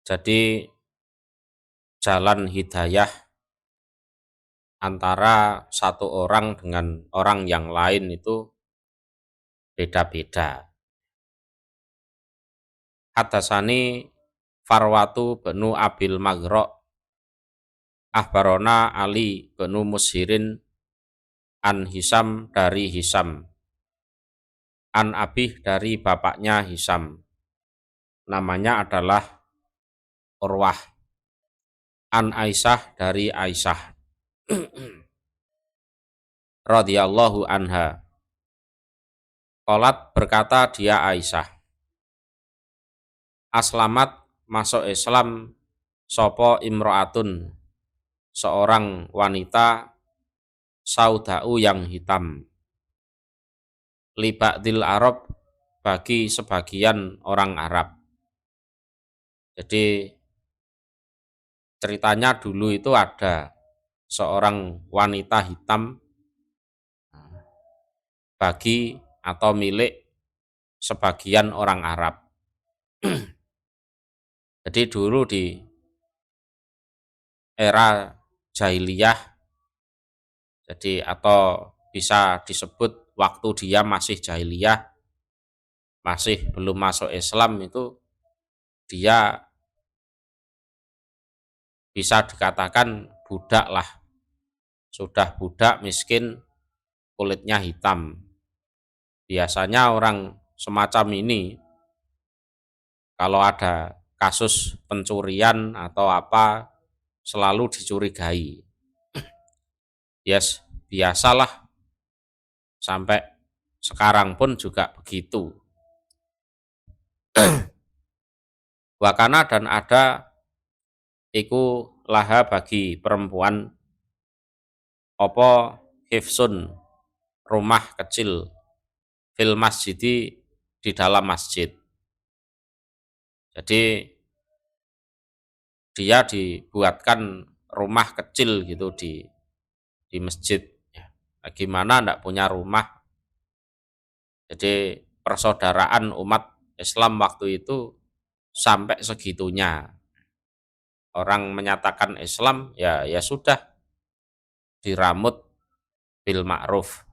Jadi jalan hidayah antara satu orang dengan orang yang lain itu beda-beda. Hadasani Farwatu benu Abil Maghra Ahbarona Ali benu Mushirin an Hisam dari Hisam, an Abih dari bapaknya Hisam, namanya adalah Urwah, an Aisyah dari Aisyah radhiyallahu anha. Qalat berkata dia Aisyah, aslamat masuk Islam sopo imro'atun, seorang wanita sauda'u yang hitam, liba'dil Arab bagi sebagian orang Arab. Jadi ceritanya dulu itu ada seorang wanita hitam bagi atau milik sebagian orang Arab. Jadi dulu di era jahiliyah, jadi atau bisa disebut waktu dia masih jahiliyah, masih belum masuk Islam, itu dia bisa dikatakan budak lah, sudah budak miskin, kulitnya hitam. Biasanya orang semacam ini kalau ada kasus pencurian atau apa selalu dicurigai. Yes, biasalah, sampai sekarang pun juga begitu. Wakana dan ada iku laha bagi perempuan opo hifsun rumah kecil fil masjidi di dalam masjid. Jadi dia dibuatkan rumah kecil gitu di masjid. Gimana ndak punya rumah? Jadi persaudaraan umat Islam waktu itu sampai segitunya. Orang menyatakan Islam ya sudah diramut bil ma'ruf.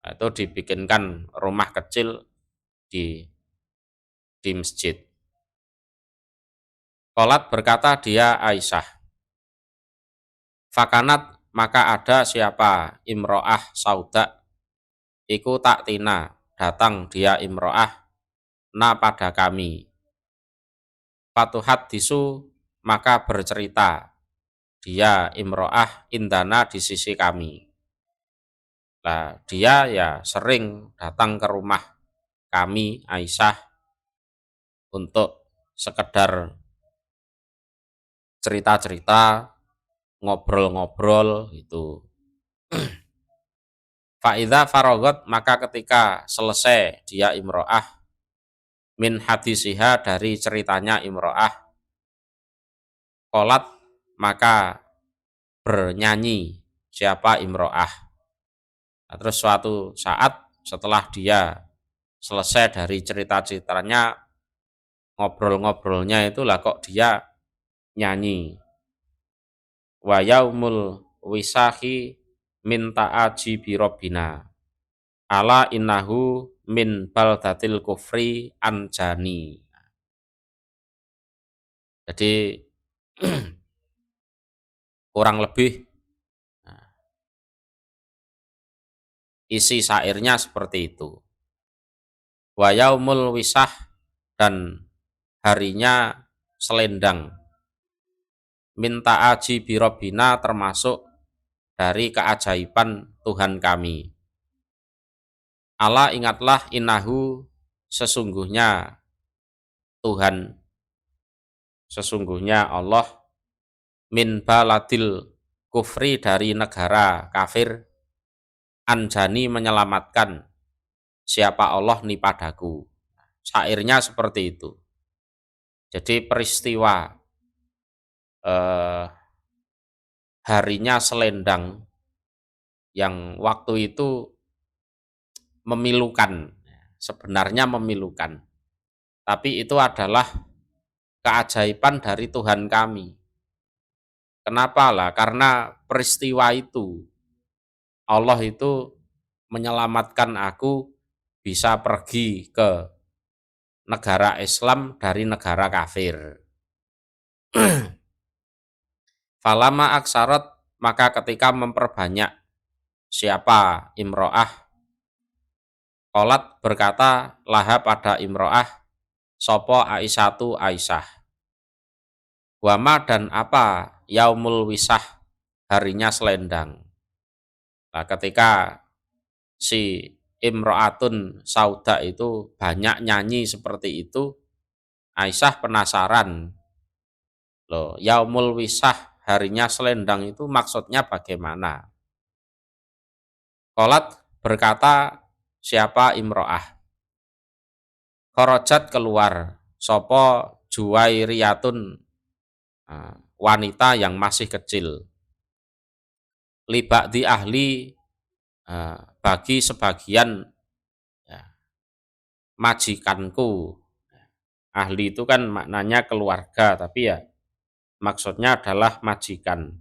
Itu dibikinkan rumah kecil di masjid. Qalat berkata dia Aisyah, fakanat maka ada siapa imro'ah sauda iku taktina datang dia imro'ah na pada kami, fatuhat disu maka bercerita dia imro'ah indana di sisi kami. Nah, dia ya sering datang ke rumah kami Aisyah untuk sekedar cerita-cerita, ngobrol-ngobrol gitu. Fa'idha farogot maka ketika selesai dia imro'ah min hadisiha dari ceritanya imro'ah, qolat maka bernyanyi siapa imro'ah. Nah, terus suatu saat setelah dia selesai dari cerita-ceritanya, ngobrol-ngobrolnya itulah kok dia nyanyi. Wa yaumul wisahi min ta'aji birobina ala innahu min baldatil kufri anjani. Jadi kurang lebih isi syairnya seperti itu. Wa yaumul wisah dan harinya selendang, minta aji birobina termasuk dari keajaiban Tuhan kami. Allah ingatlah innahu sesungguhnya Tuhan, sesungguhnya Allah min baladil kufri dari negara kafir, anjani menyelamatkan siapa Allah nih padaku. Syairnya seperti itu. Jadi peristiwa harinya selendang yang waktu itu memilukan, sebenarnya memilukan, tapi itu adalah keajaiban dari Tuhan kami. Kenapa lah? Karena peristiwa itu Allah itu menyelamatkan aku bisa pergi ke negara Islam dari negara kafir. Falama aksarat, maka ketika memperbanyak siapa imro'ah, Qolat berkata laha pada imro'ah, sopo Aisyatu Aisyah. Wama dan apa yaumul wisah, harinya selendang. Nah, ketika si imro'atun sauda itu banyak nyanyi seperti itu, Aisyah penasaran. Loh, yaumul wisah, harinya selendang itu maksudnya bagaimana? Qolat berkata siapa imro'ah. Korojat keluar sopo Juwairiyatun, wanita yang masih kecil, libak di ahli, bagi sebagian ya, majikanku. Ahli itu kan maknanya keluarga, tapi ya maksudnya adalah majikan.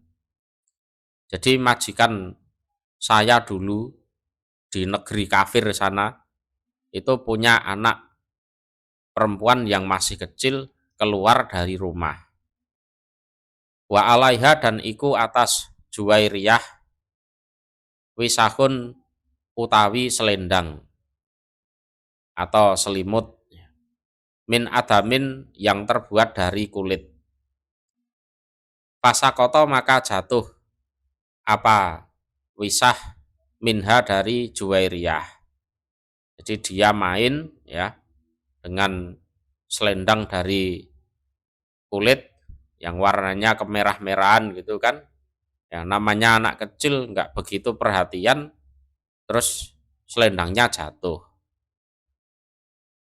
Jadi majikan saya dulu di negeri kafir sana itu punya anak perempuan yang masih kecil keluar dari rumah. Wa alaiha dan iku atas Juwairiyah wisahun utawi selendang atau selimut min adamin yang terbuat dari kulit. Fasakoto maka jatuh apa wisah minha dari Juwairiyah. Jadi dia main ya dengan selendang dari kulit yang warnanya kemerah-merahan gitu kan. Ya namanya anak kecil nggak begitu perhatian, terus selendangnya jatuh.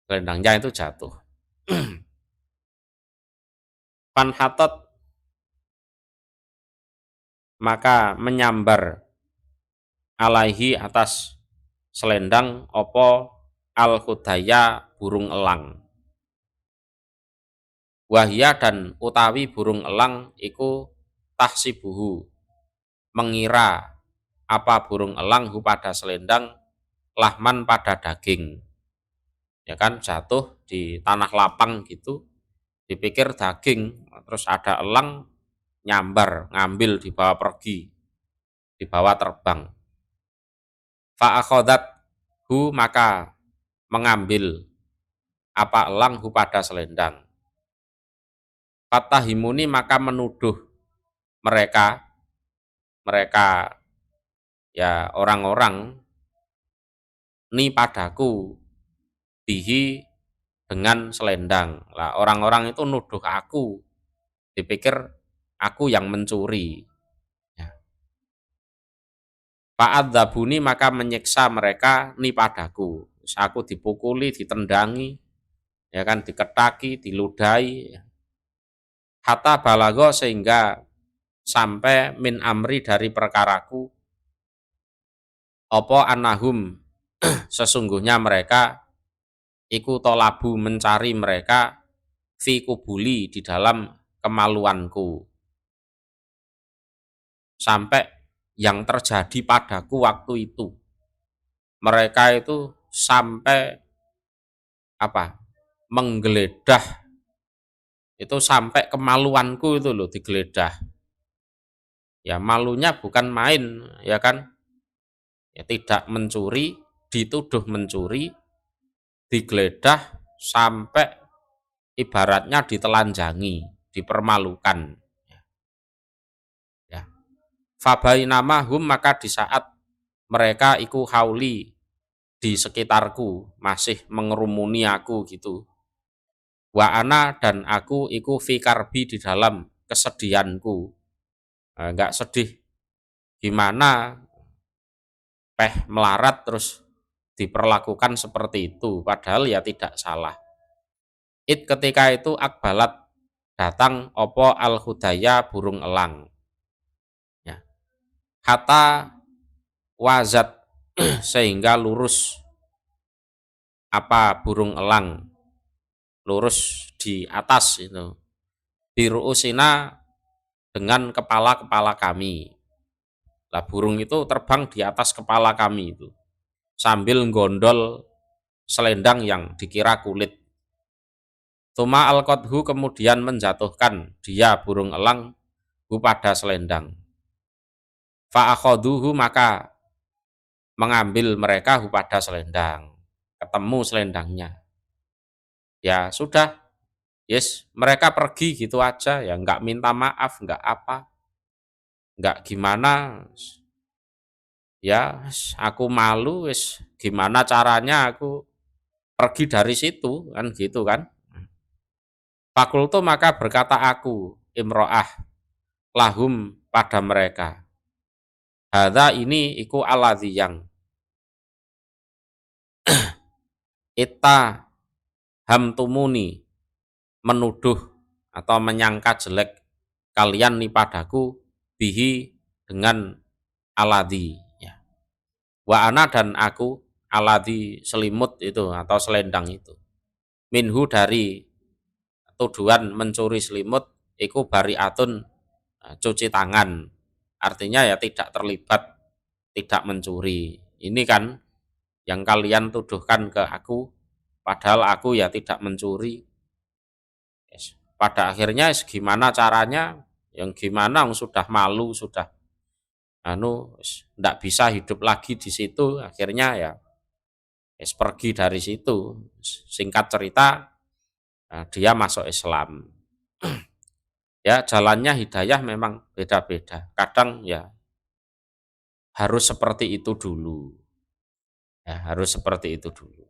Selendangnya itu jatuh. Fanhatot maka menyambar alaihi atas selendang opo al-hudaya burung elang. Wahia dan utawi burung elang iku tahsibuhu mengira apa burung elang hu pada selendang lahman pada daging. Ya kan jatuh di tanah lapang gitu, dipikir daging, terus ada elang nyambar, ngambil dibawa pergi, dibawa terbang. Fa'akhodat hu maka mengambil apa elang hu pada selendang. Fatahimuni maka menuduh mereka ya orang-orang ni padaku bihi dengan selendang. Lah orang-orang itu nuduh aku, dipikir aku yang mencuri. Ya. Fa'adzabuni maka menyiksa mereka ni padaku. Terus aku dipukuli, ditendangi, ya kan diketaki, diludahi. Hatta balago sehingga sampai min amri dari perkaraku opo anahum sesungguhnya mereka iku tolabu mencari mereka fi kubuli di dalam kemaluanku. Sampai yang terjadi padaku waktu itu. Mereka itu sampai menggeledah. Itu sampai kemaluanku itu loh digeledah. Ya malunya bukan main, ya kan? Ya tidak mencuri, dituduh mencuri, digeledah sampai ibaratnya ditelanjangi, dipermalukan. Ya. Fabainama hum maka di saat mereka iku hauli di sekitarku masih mengerumuni aku gitu. Wa ana dan aku iku fi karbi di dalam kesedihanku. Enggak sedih gimana melarat terus diperlakukan seperti itu padahal ya tidak salah. Ketika itu akbalat datang opo al-hudaya burung elang. Ya. Hatta wazat sehingga lurus apa burung elang lurus di atas itu biru'usina dengan kepala-kepala kami. Lah burung itu terbang di atas kepala kami itu sambil gondol selendang yang dikira kulit. Tuma alqadhu kemudian menjatuhkan dia burung elang hu pada selendang. Fa'akhaduhu maka mengambil mereka hu pada selendang. Ketemu selendangnya. Ya sudah, yes, mereka pergi gitu aja ya, nggak minta maaf, nggak apa, nggak gimana. Ya, aku malu, wis gimana caranya aku pergi dari situ kan gitu kan. Fakultu maka berkata aku imro'ah lahum pada mereka. Hadza ini iku aladzi yang ita hamtumuni menuduh atau menyangka jelek kalian nih padaku bihi dengan aladzi ya. Wa ana dan aku aladzi selimut itu atau selendang itu. Minhu dari tuduhan mencuri selimut iku bariatun cuci tangan. Artinya ya tidak terlibat, tidak mencuri. Ini kan yang kalian tuduhkan ke aku, padahal aku ya tidak mencuri. Yes. Pada akhirnya gimana caranya? Yang gimana sudah malu, sudah tidak bisa hidup lagi di situ. Akhirnya ya pergi dari situ. Singkat cerita, dia masuk Islam. Ya jalannya hidayah memang beda-beda. Kadang ya harus seperti itu dulu. Ya, harus seperti itu dulu.